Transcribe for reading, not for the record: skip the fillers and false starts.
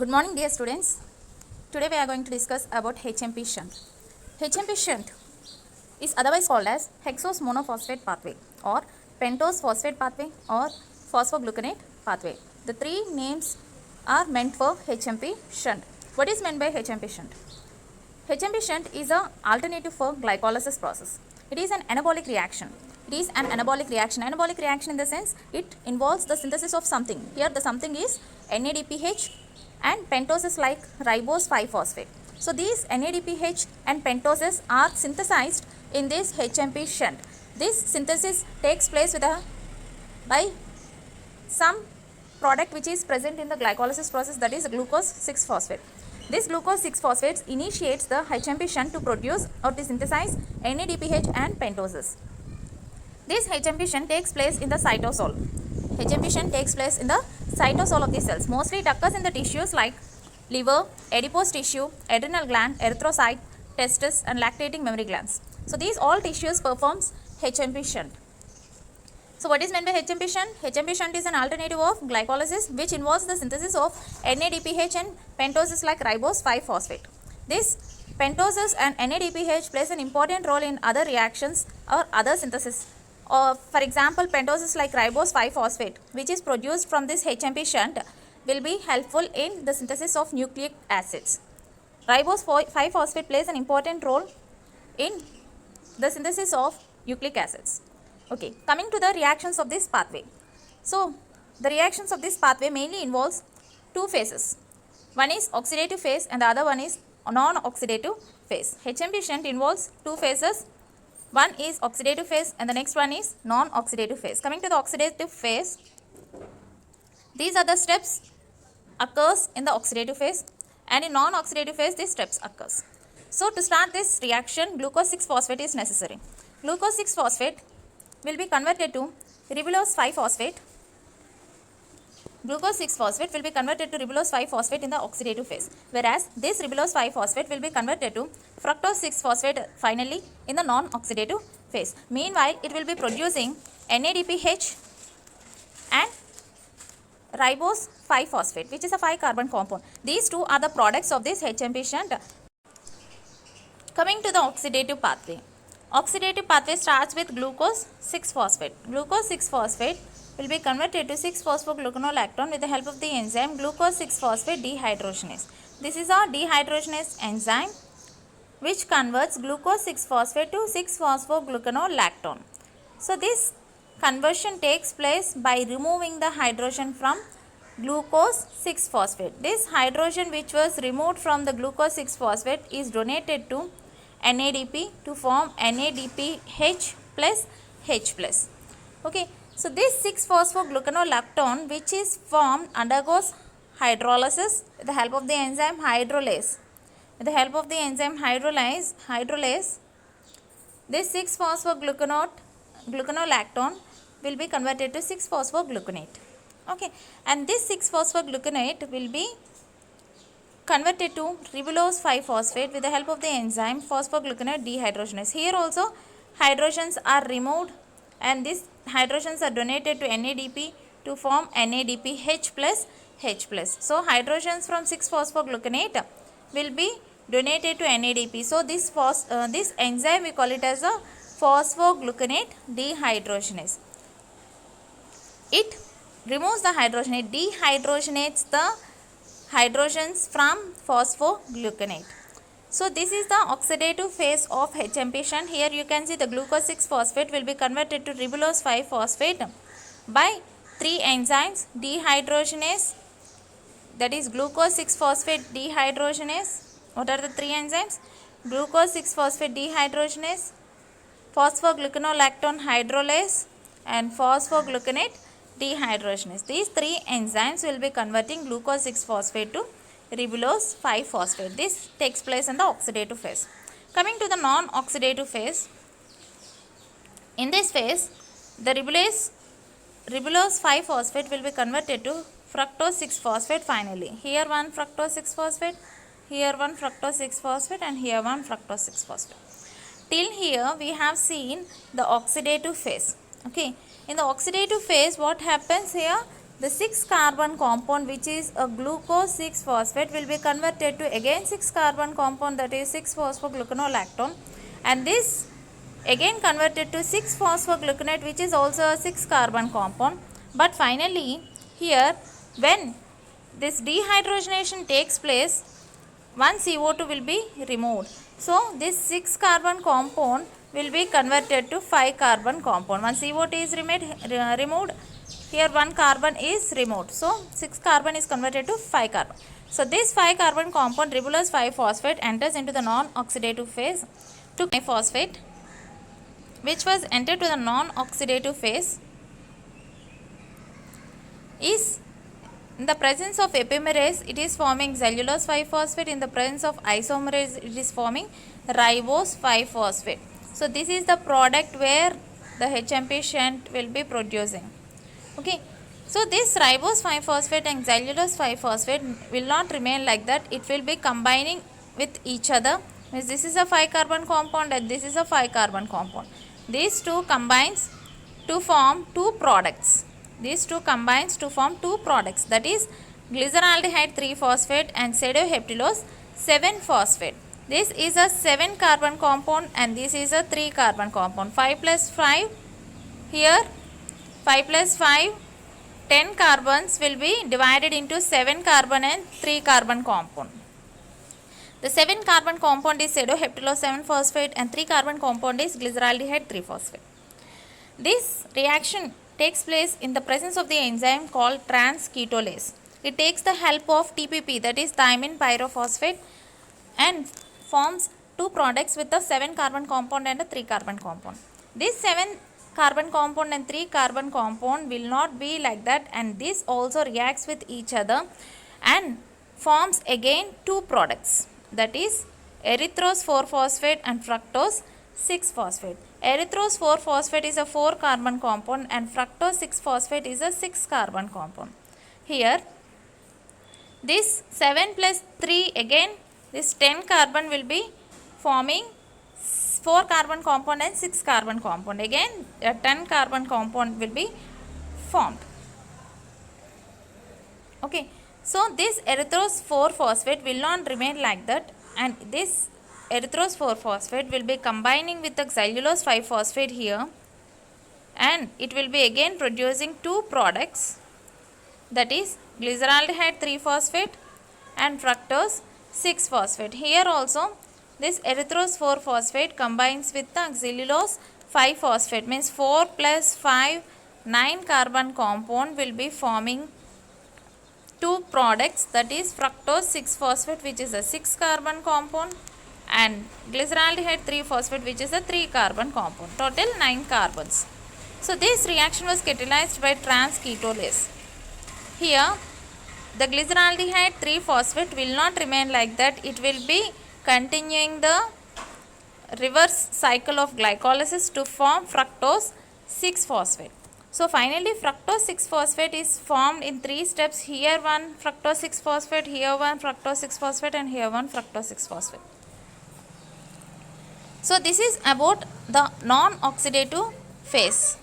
Good morning, dear students. Today we are going to discuss about HMP shunt. HMP shunt is otherwise called as hexose monophosphate pathway or pentose phosphate pathway or phosphogluconate pathway. The three names are meant for HMP shunt. What is meant by HMP shunt? HMP shunt is an alternative for glycolysis process. It is an anabolic reaction. It is an anabolic reaction. Anabolic reaction in the sense it involves the synthesis of something. Here the something is NADPH and pentoses like ribose 5-phosphate. So these NADPH and pentoses are synthesized in this HMP shunt. This synthesis takes place by some product which is present in the glycolysis process, that is glucose 6-phosphate. This glucose 6-phosphate initiates the HMP shunt to produce or to synthesize NADPH and pentoses. This HMP shunt takes place in the cytosol. HMP shunt takes place in the cytosol of the cells. Mostly it occurs in the tissues like liver, adipose tissue, adrenal gland, erythrocyte, testis and lactating mammary glands. So these all tissues performs HMP shunt. So what is meant by HMP shunt? HMP shunt is an alternative of glycolysis which involves the synthesis of NADPH and pentoses like ribose 5-phosphate. This pentoses and NADPH plays an important role in other reactions or other synthesis. For example, pentoses like ribose 5-phosphate which is produced from this HMP shunt will be helpful in the synthesis of nucleic acids. Ribose 5-phosphate plays an important role in the synthesis of nucleic acids. Okay, coming to the reactions of this pathway. So, the reactions of this pathway mainly involves two phases. One is oxidative phase and the other one is non-oxidative phase. HMP shunt involves two phases. One is oxidative phase and the next one is non-oxidative phase. Coming to the oxidative phase, these are the steps occurs in the oxidative phase and in non-oxidative phase these steps occurs. So, to start this reaction, glucose 6-phosphate is necessary. Glucose 6-phosphate will be converted to ribulose 5-phosphate. Glucose 6-phosphate will be converted to ribulose 5-phosphate in the oxidative phase, whereas this ribulose 5-phosphate will be converted to fructose 6-phosphate finally in the non-oxidative phase. Meanwhile, it will be producing NADPH and ribose 5-phosphate which is a 5-carbon compound. These two are the products of this HMP shunt. Coming to the oxidative pathway. Oxidative pathway starts with glucose 6-phosphate. Glucose 6-phosphate will be converted to 6-phosphogluconolactone with the help of the enzyme glucose 6-phosphate dehydrogenase. This is a dehydrogenase enzyme which converts glucose 6-phosphate to 6-phosphogluconolactone. So this conversion takes place by removing the hydrogen from glucose 6-phosphate. This hydrogen which was removed from the glucose 6-phosphate is donated to NADP to form NADPH plus H plus. Okay, so this 6-phosphogluconolactone which is formed undergoes hydrolysis with the help of the enzyme hydrolase. With the help of the enzyme hydrolase, this 6-phosphogluconolactone will be converted to 6-phosphogluconate. Okay, and this 6-phosphogluconate will be converted to ribulose 5-phosphate with the help of the enzyme phosphogluconate dehydrogenase. Here also hydrogens are removed and these hydrogens are donated to NADP to form NADPH plus H plus. So hydrogens from 6-phosphogluconate will be donated to NADP. So this enzyme we call it as a phosphogluconate dehydrogenase. It removes the hydrogen, it dehydrogenates the hydrogens from phosphogluconate. So this is the oxidative phase of HMP shunt. Here you can see the glucose 6-phosphate will be converted to ribulose 5-phosphate by three enzymes dehydrogenase, that is glucose 6-phosphate dehydrogenase. What are the three enzymes? Glucose 6-phosphate dehydrogenase, phosphogluconolactone hydrolase and phosphogluconate dehydrogenase. These three enzymes will be converting glucose 6-phosphate to ribulose 5-phosphate. This takes place in the oxidative phase. Coming to the non-oxidative phase, in this phase the ribulose 5-phosphate will be converted to fructose 6-phosphate finally. Here one fructose 6-phosphate, here one fructose 6-phosphate and here one fructose 6-phosphate. Till here we have seen the oxidative phase. Okay, in the oxidative phase what happens here? the 6 carbon compound, which is a glucose 6 phosphate, will be converted to again 6 carbon compound, that is 6 phosphoglucanolactone, and this again converted to 6 phosphogluconate, which is also a 6 carbon compound. But finally here, when this dehydrogenation takes place, one CO2 will be removed. So this 6 carbon compound will be converted to 5 carbon compound. One CO2 is removed, here one carbon is removed. So 6 carbon is converted to 5 carbon. So this 5 carbon compound, ribulose 5-phosphate, enters into the non-oxidative phase to phosphate, which was entered to the non-oxidative phase, is in the presence of epimerase, it is forming cellulose 5-phosphate. In the presence of isomerase, it is forming ribose 5-phosphate. So this is the product where the HMP shunt will be producing. Okay. So this ribose 5-phosphate and cellulose 5-phosphate will not remain like that. It will be combining with each other. This is a 5 carbon compound and this is a 5 carbon compound. These two combines to form two products. These two combines to form two products, that is glyceraldehyde 3-phosphate and pseudoheptulose 7-phosphate. This is a 7 carbon compound and this is a 3 carbon compound. 5 plus 5, here 5 plus 5, 10 carbons will be divided into 7 carbon and 3 carbon compound. The 7 carbon compound is pseudoheptulose 7-phosphate and 3 carbon compound is glyceraldehyde 3-phosphate. This reaction takes place in the presence of the enzyme called transketolase. It takes the help of TPP, that is thiamine pyrophosphate, and forms two products with a 7 carbon compound and a 3 carbon compound. This 7 carbon compound and 3 carbon compound will not be like that, and this also reacts with each other and forms again two products, that is erythrose 4-phosphate and fructose 6-phosphate. Erythrose 4-phosphate is a 4 carbon compound and fructose 6-phosphate is a 6 carbon compound. Here this 7 plus 3, again this 10 carbon will be forming 4 carbon compound and 6 carbon compound. Again a 10 carbon compound will be formed. Okay. So this erythrose 4-phosphate will not remain like that, and this erythrose 4-phosphate will be combining with the cellulose 5-phosphate here, and it will be again producing two products, that is glyceraldehyde 3-phosphate and fructose 6-phosphate. Here also this erythrose 4-phosphate combines with the cellulose 5-phosphate, means 4 plus 5, 9 carbon compound will be forming two products, that is fructose 6-phosphate, which is a 6 carbon compound, and glyceraldehyde 3-phosphate, which is a 3 carbon compound. Total 9 carbons. So this reaction was catalyzed by transketolase. Here the glyceraldehyde 3-phosphate will not remain like that. It will be continuing the reverse cycle of glycolysis to form fructose 6-phosphate. So finally fructose 6-phosphate is formed in 3 steps. Here one fructose 6-phosphate, here one fructose 6-phosphate, and here one fructose 6-phosphate. So this is about the non-oxidative phase.